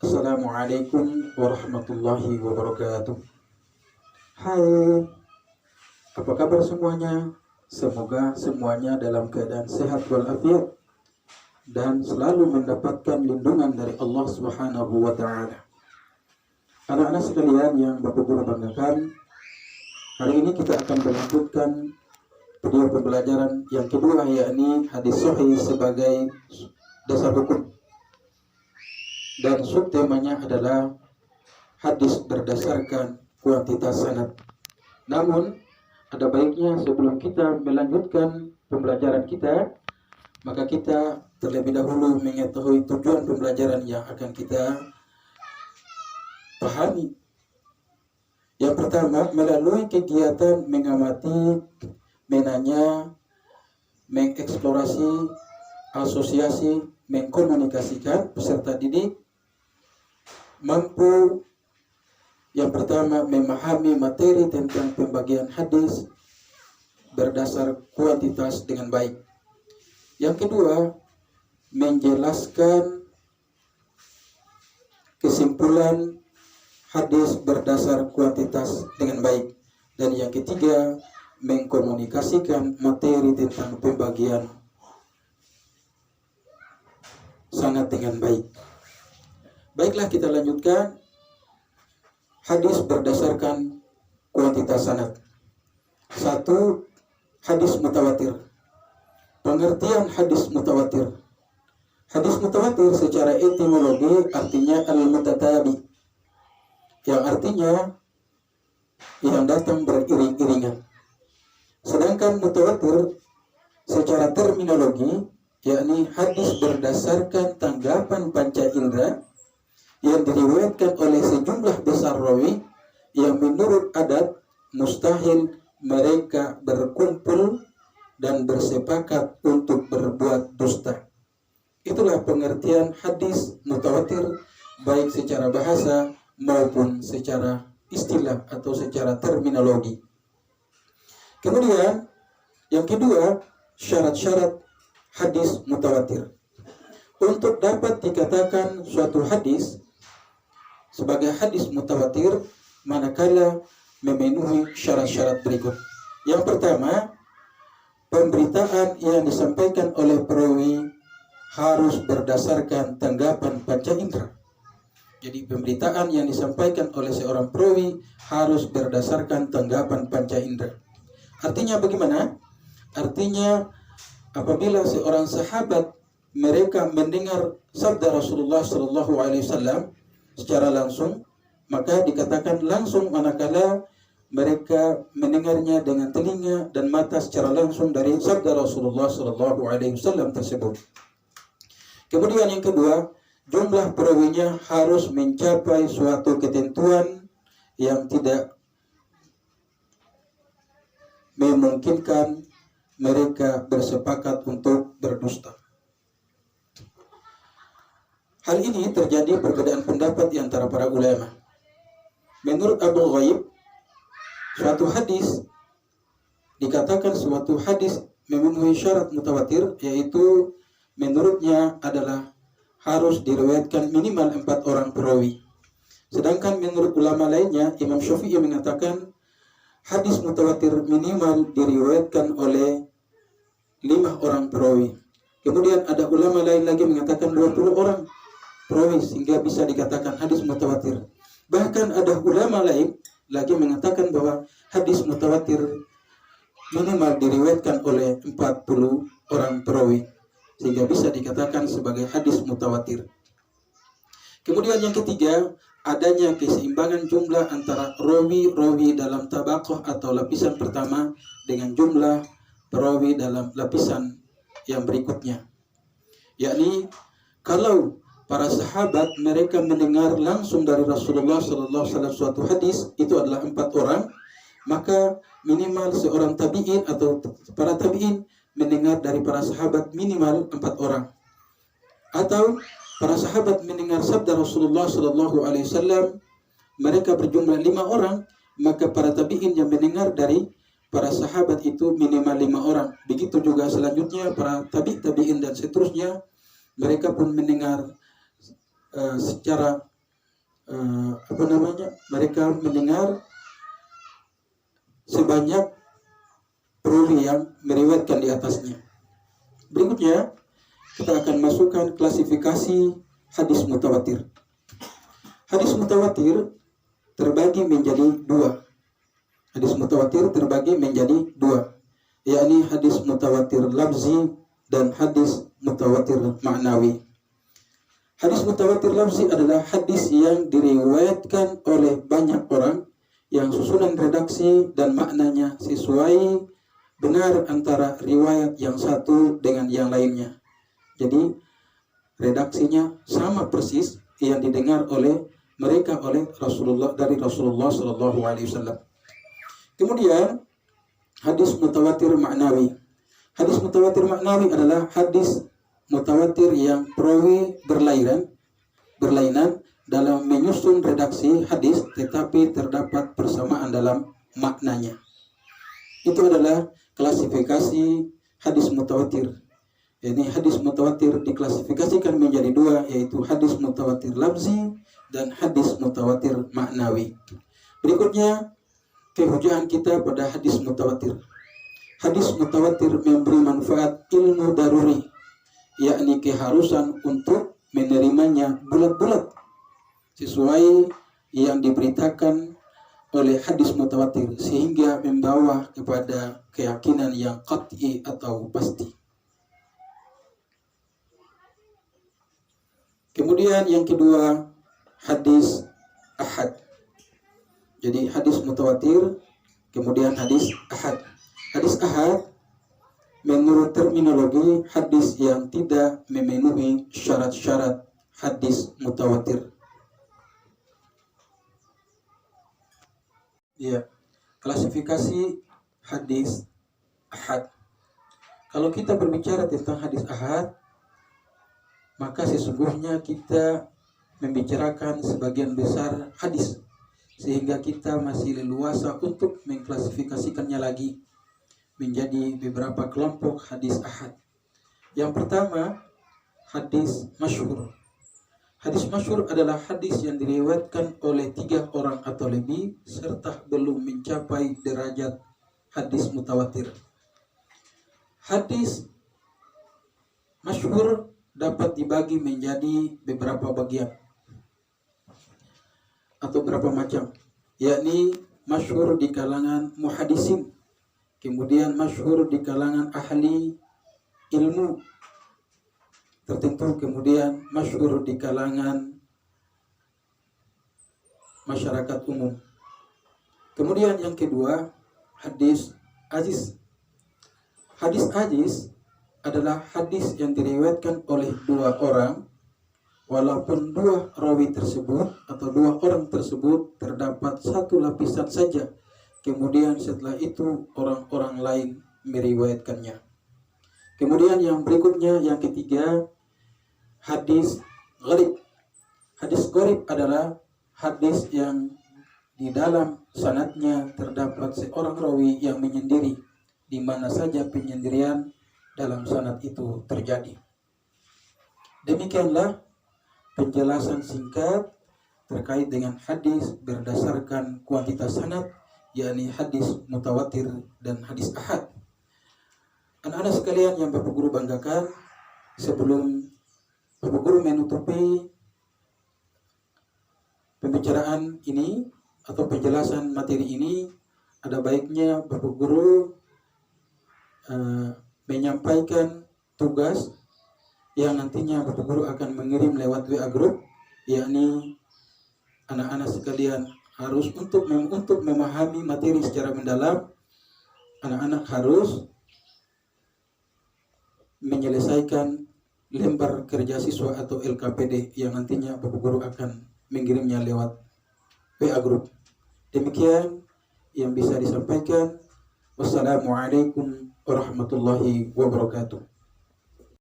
Assalamualaikum warahmatullahi wabarakatuh. Hai, apa kabar semuanya? Semoga semuanya dalam keadaan sehat walafiat dan selalu mendapatkan lindungan dari Allah Subhanahu wa taala. Anak-anak sekalian yang Bapak Guru banggakan, hari ini kita akan melanjutkan video pembelajaran yang kedua, yakni hadis sahih sebagai dasar hukum. Dan subtemanya adalah hadis berdasarkan kuantitas sanad. Namun ada baiknya sebelum kita melanjutkan pembelajaran kita, maka kita terlebih dahulu mengetahui tujuan pembelajaran yang akan kita pahami. Yang pertama, melalui kegiatan mengamati, menanya, mengeksplorasi, asosiasi, mengkomunikasikan peserta didik mampu yang pertama memahami materi tentang pembagian hadis berdasar kuantitas dengan baik. Yang kedua, menjelaskan kesimpulan hadis berdasar kuantitas dengan baik. Dan yang ketiga, mengkomunikasikan materi tentang pembagian sanad dengan baik. Baiklah, kita lanjutkan hadis berdasarkan kuantitas sanad. 1. Hadis mutawatir. Pengertian hadis mutawatir. Hadis mutawatir secara etimologi artinya al-mutatabi, yang artinya yang datang beriring-iringan. Sedangkan mutawatir secara terminologi yakni hadis berdasarkan tanggapan panca indera yang diriwayatkan oleh sejumlah besar rawi yang menurut adat mustahil mereka berkumpul dan bersepakat untuk berbuat dusta. Itulah pengertian hadis mutawatir baik secara bahasa maupun secara istilah atau secara terminologi. Kemudian yang kedua, syarat-syarat hadis mutawatir. Untuk dapat dikatakan suatu hadis sebagai hadis mutawatir manakala memenuhi syarat-syarat berikut. Yang pertama, pemberitaan yang disampaikan oleh perawi harus berdasarkan tanggapan panca indera. Jadi pemberitaan yang disampaikan oleh seorang perawi harus berdasarkan tanggapan panca indera. Artinya bagaimana? Artinya apabila seorang sahabat mereka mendengar sabda Rasulullah SAW secara langsung, maka dikatakan langsung manakala mereka mendengarnya dengan telinga dan mata secara langsung dari sabda Rasulullah SAW tersebut. Kemudian yang kedua, jumlah perawinya harus mencapai suatu ketentuan yang tidak memungkinkan mereka bersepakat untuk berdusta. Hal ini terjadi perbedaan pendapat di antara para ulama. Menurut Abu Ghaib, suatu hadis dikatakan suatu hadis memenuhi syarat mutawatir, yaitu menurutnya adalah harus diriwayatkan minimal 4 orang perawi. Sedangkan menurut ulama lainnya, Imam Syafi'i mengatakan hadis mutawatir minimal diriwayatkan oleh 5 orang perawi. Kemudian ada ulama lain lagi mengatakan 20 orang perawi sehingga bisa dikatakan hadis mutawatir. Bahkan ada ulama lain lagi mengatakan bahwa hadis mutawatir minimal diriwayatkan oleh 40 orang perawi sehingga bisa dikatakan sebagai hadis mutawatir. Kemudian yang ketiga, adanya keseimbangan jumlah antara rawi-rawi dalam tabaqah atau lapisan pertama dengan jumlah perawi dalam lapisan yang berikutnya. Yakni kalau para sahabat mereka mendengar langsung dari Rasulullah SAW suatu hadis itu adalah 4 orang, maka minimal seorang tabi'in atau para tabi'in mendengar dari para sahabat minimal 4 orang. Atau para sahabat mendengar sabda Rasulullah SAW mereka berjumlah 5 orang, maka para tabi'in yang mendengar dari para sahabat itu minimal 5 orang. Begitu juga selanjutnya para tabi'in dan seterusnya, mereka pun mendengar secara mereka mendengar sebanyak perawi yang meriwayatkan di atasnya. Berikutnya kita akan masukkan klasifikasi hadis mutawatir. Hadis mutawatir terbagi menjadi dua. Hadis mutawatir terbagi menjadi dua, yakni hadis mutawatir lafzi dan hadis mutawatir maknawi. Hadis mutawatir lafzi adalah hadis yang diriwayatkan oleh banyak orang yang susunan redaksi dan maknanya sesuai benar antara riwayat yang satu dengan yang lainnya. Jadi redaksinya sama persis yang didengar oleh mereka oleh Rasulullah dari Rasulullah Shallallahu Alaihi Wasallam. Kemudian hadis mutawatir maknawi. Hadis mutawatir maknawi adalah hadis mutawatir yang perawi berlainan dalam menyusun redaksi hadis, tetapi terdapat persamaan dalam maknanya. Itu adalah klasifikasi hadis mutawatir. Ini hadis mutawatir diklasifikasikan menjadi dua, yaitu hadis mutawatir lafzi dan hadis mutawatir maknawi. Berikutnya kehujaan kita pada hadis mutawatir. Hadis mutawatir memberi manfaat ilmu daruri, yakni keharusan untuk menerimanya bulat-bulat sesuai yang diberitakan oleh hadis mutawatir, sehingga membawa kepada keyakinan yang qat'i atau pasti. Kemudian yang kedua, hadis ahad. Jadi hadis mutawatir, kemudian hadis ahad. Hadis ahad menurut terminologi hadis yang tidak memenuhi syarat-syarat hadis mutawatir. Ya, klasifikasi hadis ahad. Kalau kita berbicara tentang hadis ahad, maka sesungguhnya kita membicarakan sebagian besar hadis, sehingga kita masih leluasa untuk mengklasifikasikannya lagi menjadi beberapa kelompok hadis ahad. Yang pertama, hadis masyhur. Hadis masyhur adalah hadis yang diriwayatkan oleh 3 orang atau lebih serta belum mencapai derajat hadis mutawatir. Hadis masyhur dapat dibagi menjadi beberapa bagian atau beberapa macam, yakni masyhur di kalangan muhaddisin, kemudian masyhur di kalangan ahli ilmu tertentu, kemudian masyhur di kalangan masyarakat umum. Kemudian yang kedua, hadis aziz. Hadis aziz adalah hadis yang diriwayatkan oleh 2 orang, walaupun 2 rawi tersebut atau 2 orang tersebut terdapat 1 lapisan saja, kemudian setelah itu orang-orang lain meriwayatkannya. Kemudian yang berikutnya, yang ketiga, hadis gharib. Hadis gharib adalah hadis yang di dalam sanadnya terdapat seorang rawi yang menyendiri, di mana saja penyendirian dalam sanad itu terjadi. Demikianlah penjelasan singkat terkait dengan hadis berdasarkan kuantitas sanad, yakni hadis mutawatir dan hadis ahad. Anak-anak sekalian yang Bapak Guru banggakan, sebelum Bapak Guru menutupi pembicaraan ini atau penjelasan materi ini, ada baiknya Bapak Guru menyampaikan tugas yang nantinya Bapak Guru akan mengirim lewat WA group, yakni anak-anak sekalian harus untuk memahami materi secara mendalam, anak-anak harus menyelesaikan lembar kerja siswa atau LKPD yang nantinya Bapak Guru akan mengirimnya lewat WA group. Demikian yang bisa disampaikan. Wassalamualaikum warahmatullahi wabarakatuh.